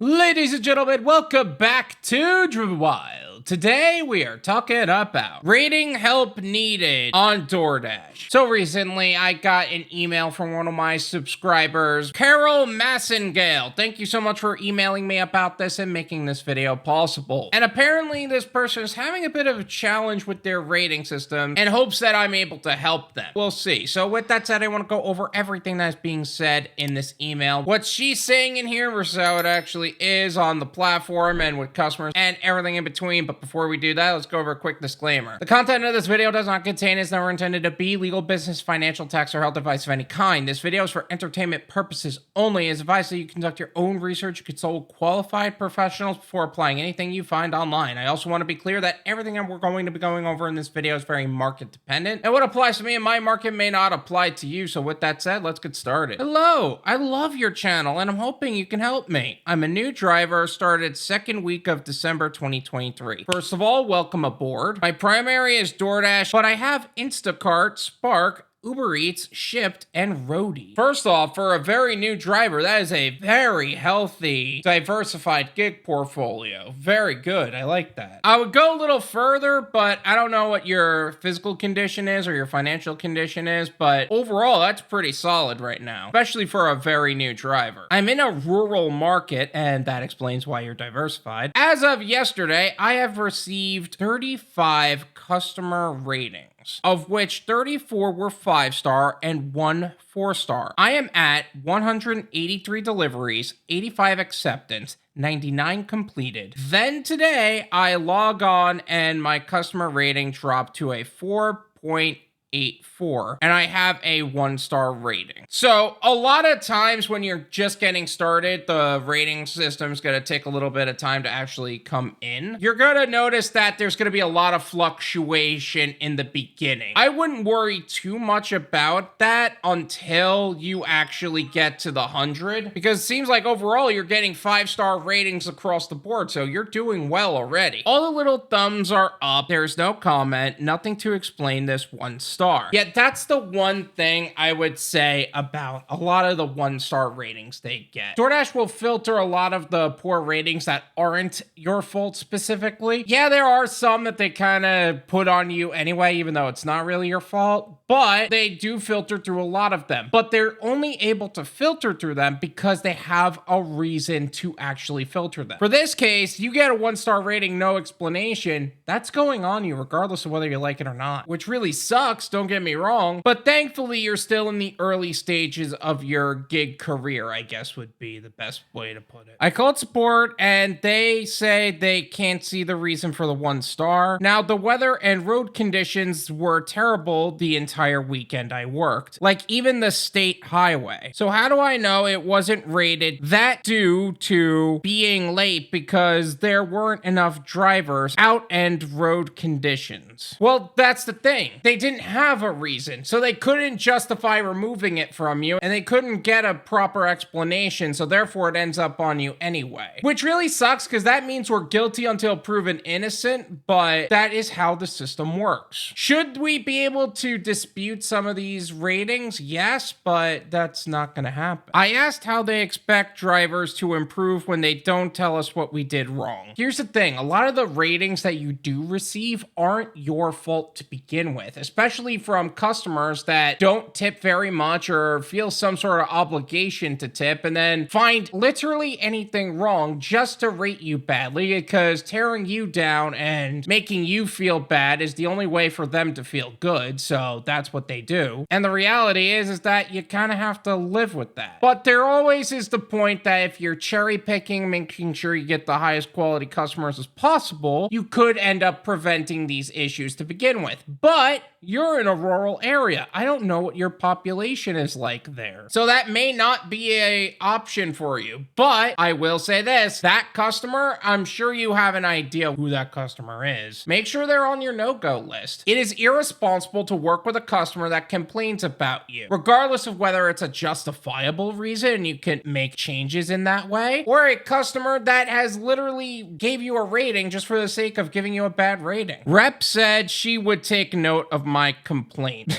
Ladies and gentlemen, welcome back to Driven Wyld. Today we are talking about rating help needed on Doordash. So recently I got an email from one of my subscribers, Carol Massengale. Thank you so much for emailing me about this and making this video possible. And apparently this person is having a bit of a challenge with their rating system and hopes that I'm able to help them. We'll see. So with that said, I want to go over everything that's being said in this email, what she's saying in here versus how it actually is on the platform and with customers and everything in between. But before we do that, let's go over a quick disclaimer. The content of this video does not contain, is never intended to be legal, business, financial, tax, or health advice of any kind. This video is for entertainment purposes only. It's advised that you conduct your own research, consult qualified professionals before applying anything you find online. I also want to be clear that everything that we're going to be going over in this video is very market dependent, and what applies to me in my market may not apply to you. So with that said, let's get started. Hello, I love your channel and I'm hoping you can help me. I'm a new driver, started second week of December 2023. First of all, welcome aboard. My primary is DoorDash, but I have Instacart, Spark, UberEats, Shipped, and Roadie. First off, for a very new driver, that is a very healthy, diversified gig portfolio. Very good. I like that. I would go a little further, but I don't know what your physical condition is or your financial condition is, but overall, that's pretty solid right now, especially for a very new driver. I'm in a rural market, and that explains why you're diversified. As of yesterday, I have received 35 customer ratings, of which 34 were 5-star and 1 4-star. I am at 183 deliveries, 85 acceptance, 99 completed. Then today, I log on and my customer rating dropped to a 4.84, and I have a 1-star rating. So a lot of times when you're just getting started, the rating system's gonna take a little bit of time to actually come in. You're gonna notice that there's gonna be a lot of fluctuation in the beginning. I wouldn't worry too much about that until you actually get to the 100, because it seems like overall you're getting 5-star ratings across the board, so you're doing well already. All the little thumbs are up, there's no comment, nothing to explain this 1 star. Yet that's the one thing I would say about a lot of the 1-star ratings they get. DoorDash will filter a lot of the poor ratings that aren't your fault specifically. Yeah, there are some that they kind of put on you anyway, even though it's not really your fault, but they do filter through a lot of them. But they're only able to filter through them because they have a reason to actually filter them. For this case, you get a 1-star rating, no explanation. That's going on you regardless of whether you like it or not, which really sucks, don't get me wrong, but thankfully you're still in the early stages of your gig career, I guess would be the best way to put it. I called support and they say they can't see the reason for the 1 star. Now, the weather and road conditions were terrible the entire weekend I worked, like even the state highway. So how do I know it wasn't rated that due to being late because there weren't enough drivers out and road conditions? Well, that's the thing. They didn't have a reason, so they couldn't justify removing it from you, and they couldn't get a proper explanation, so therefore it ends up on you anyway. Which really sucks, because that means we're guilty until proven innocent, but that is how the system works. Should we be able to dispute some of these ratings? Yes, but that's not gonna happen. I asked how they expect drivers to improve when they don't tell us what we did wrong. Here's the thing, a lot of the ratings that you do receive aren't your fault to begin with, especially from customers that don't tip very much or feel some sort of obligation to tip and then find literally anything wrong just to rate you badly, because tearing you down and making you feel bad is the only way for them to feel good, so that's what they do. And the reality is that you kind of have to live with that. But there always is the point that if you're cherry picking, making sure you get the highest quality customers as possible, you could end up preventing these issues to begin with. But you're in a rural area. I don't know what your population is like there, so that may not be a option for you. But I will say this, that customer, I'm sure you have an idea who that customer is. Make sure they're on your no-go list. It is irresponsible to work with a customer that complains about you, regardless of whether it's a justifiable reason and you can make changes in that way, or a customer that has literally gave you a rating just for the sake of giving you a bad rating. Rep said she would take note of my complaint.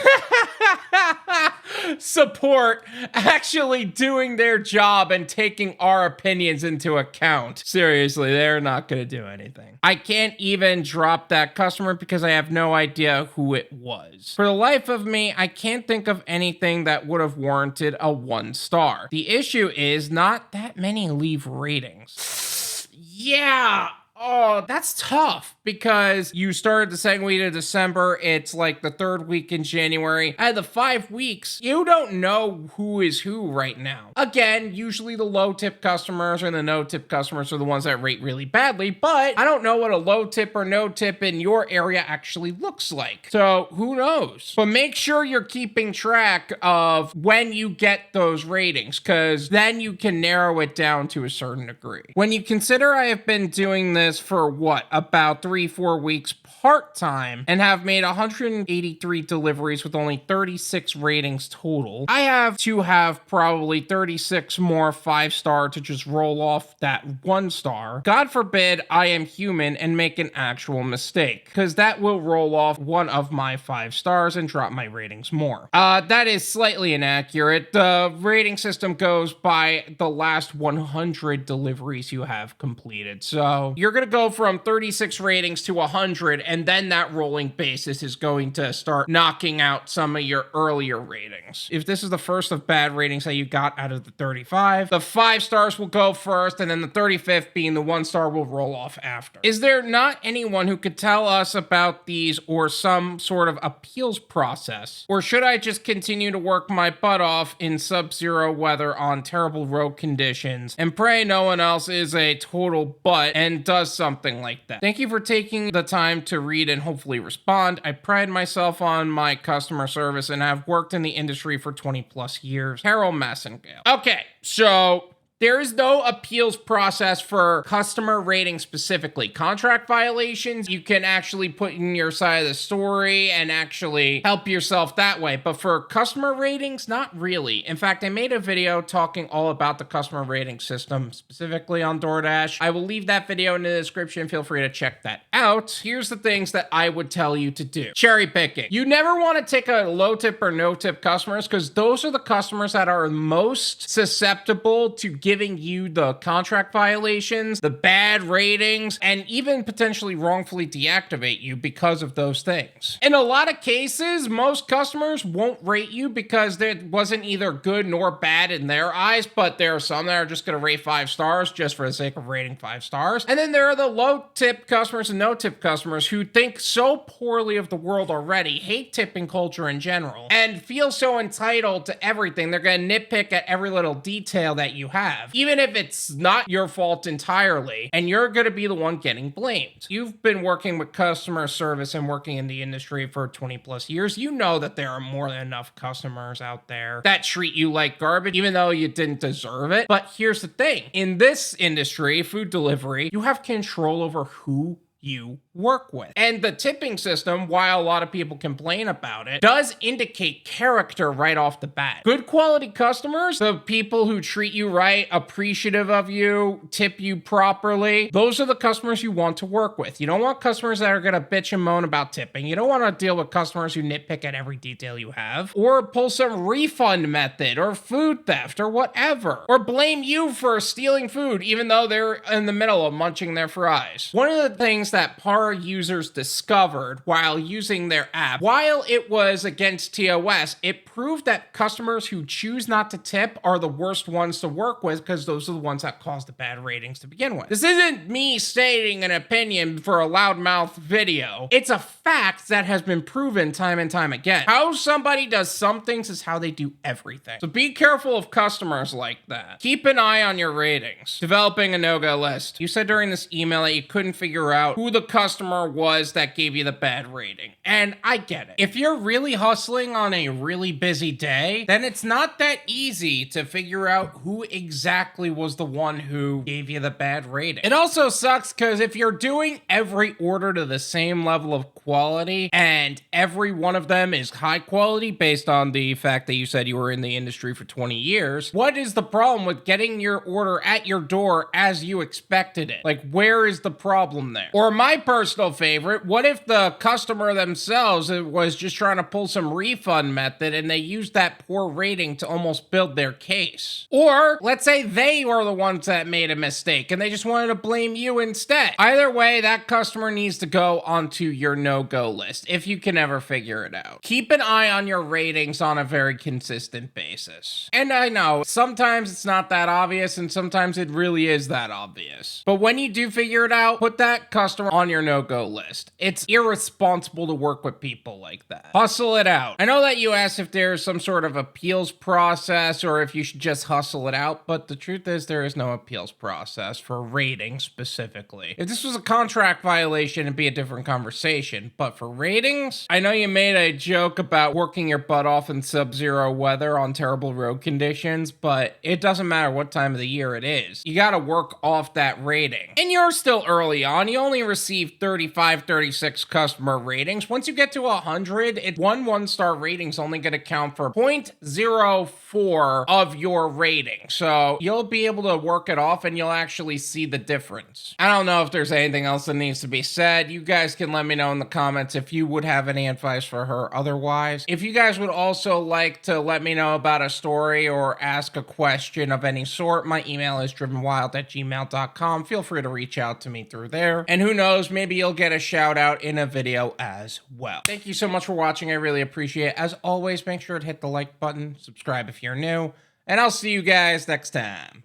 support actually doing their job and taking our opinions into account. Seriously, they're not going to do anything. I can't even drop that customer because I have no idea who it was. For the life of me, I can't think of anything that would have warranted a 1 star. The issue is not that many leave ratings. Yeah. Oh, that's tough because you started the second week of December. It's like the 3rd week in January. Out of the 5 weeks, you don't know who is who right now. Again, usually the low tip customers or the no tip customers are the ones that rate really badly, but I don't know what a low tip or no tip in your area actually looks like. So who knows? But make sure you're keeping track of when you get those ratings because then you can narrow it down to a certain degree. When you consider I have been doing this for what, about 3-4 weeks part-time and have made 183 deliveries with only 36 ratings total, I have to have probably 36 more 5-star to just roll off that 1 star. God forbid I am human and make an actual mistake, because that will roll off one of my 5 stars and drop my ratings more. That is slightly inaccurate. The rating system goes by the last 100 deliveries you have completed. So you're going to go from 36 ratings to 100, and then that rolling basis is going to start knocking out some of your earlier ratings. If this is the first of bad ratings that you got out of the 35, the 5 stars will go first, and then the 35th being the 1 star will roll off after. Is there not anyone who could tell us about these or some sort of appeals process? Or should I just continue to work my butt off in sub-zero weather on terrible road conditions and pray no one else is a total butt and does something like that? Thank you for taking the time to read and hopefully respond. I pride myself on my customer service and have worked in the industry for 20 plus years. Carol Massengale. Okay, so there is no appeals process for customer rating specifically. Contract violations, you can actually put in your side of the story and actually help yourself that way. But for customer ratings, not really. In fact, I made a video talking all about the customer rating system, specifically on DoorDash. I will leave that video in the description. Feel free to check that out. Here's the things that I would tell you to do. Cherry picking. You never want to take a low tip or no tip customers because those are the customers that are most susceptible to giving you the contract violations, the bad ratings, and even potentially wrongfully deactivate you because of those things. In a lot of cases, most customers won't rate you because it wasn't either good nor bad in their eyes, but there are some that are just going to rate 5 stars just for the sake of rating 5 stars. And then there are the low tip customers and no tip customers who think so poorly of the world already, hate tipping culture in general, and feel so entitled to everything. They're going to nitpick at every little detail that you have, even if it's not your fault entirely, and you're going to be the one getting blamed. You've been working with customer service and working in the industry for 20 plus years. You know that there are more than enough customers out there that treat you like garbage, even though you didn't deserve it. But here's the thing. In this industry, food delivery, you have control over who you work with. And the tipping system, while a lot of people complain about it, does indicate character right off the bat. Good quality customers, the people who treat you right, appreciative of you, tip you properly, those are the customers you want to work with. You don't want customers that are going to bitch and moan about tipping. You don't want to deal with customers who nitpick at every detail you have, or pull some refund method, or food theft, or whatever, or blame you for stealing food even though they're in the middle of munching their fries. One of the things that PAR users discovered while using their app, while it was against TOS, it proved that customers who choose not to tip are the worst ones to work with because those are the ones that cause the bad ratings to begin with. This isn't me stating an opinion for a loudmouth video. It's a fact that has been proven time and time again. How somebody does some things is how they do everything. So be careful of customers like that. Keep an eye on your ratings. Developing a no-go list. You said during this email that you couldn't figure out who the customer was that gave you the bad rating. And I get it. If you're really hustling on a really busy day, then it's not that easy to figure out who exactly was the one who gave you the bad rating. It also sucks because if you're doing every order to the same level of quality and every one of them is high quality based on the fact that you said you were in the industry for 20 years, what is the problem with getting your order at your door as you expected it? Like, where is the problem there? Or Or my personal favorite, what if the customer themselves was just trying to pull some refund method and they used that poor rating to almost build their case? Or let's say they were the ones that made a mistake and they just wanted to blame you instead. Either way, that customer needs to go onto your no-go list if you can ever figure it out. Keep an eye on your ratings on a very consistent basis. And I know, sometimes it's not that obvious and sometimes it really is that obvious. But when you do figure it out, put that customer on your no-go list. It's irresponsible to work with people like that. Hustle it out. I know that you asked if there's some sort of appeals process or if you should just hustle it out, but the truth is there is no appeals process for ratings specifically. If this was a contract violation, it'd be a different conversation, but for ratings, I know you made a joke about working your butt off in sub-zero weather on terrible road conditions, but it doesn't matter what time of the year it is. You gotta work off that rating. And you're still early on. You only received 35, 36 customer ratings. Once you get to 100, one-star rating's only gonna count for 0.04 of your rating. So you'll be able to work it off and you'll actually see the difference. I don't know if there's anything else that needs to be said. You guys can let me know in the comments if you would have any advice for her otherwise. If you guys would also like to let me know about a story or ask a question of any sort, my email is drivenwyld@gmail.com. Feel free to reach out to me through there. And who knows, maybe you'll get a shout out in a video as well. Thank you so much for watching. I really appreciate it. As always, make sure to hit the like button, subscribe if you're new, and I'll see you guys next time.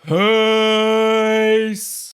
Peace.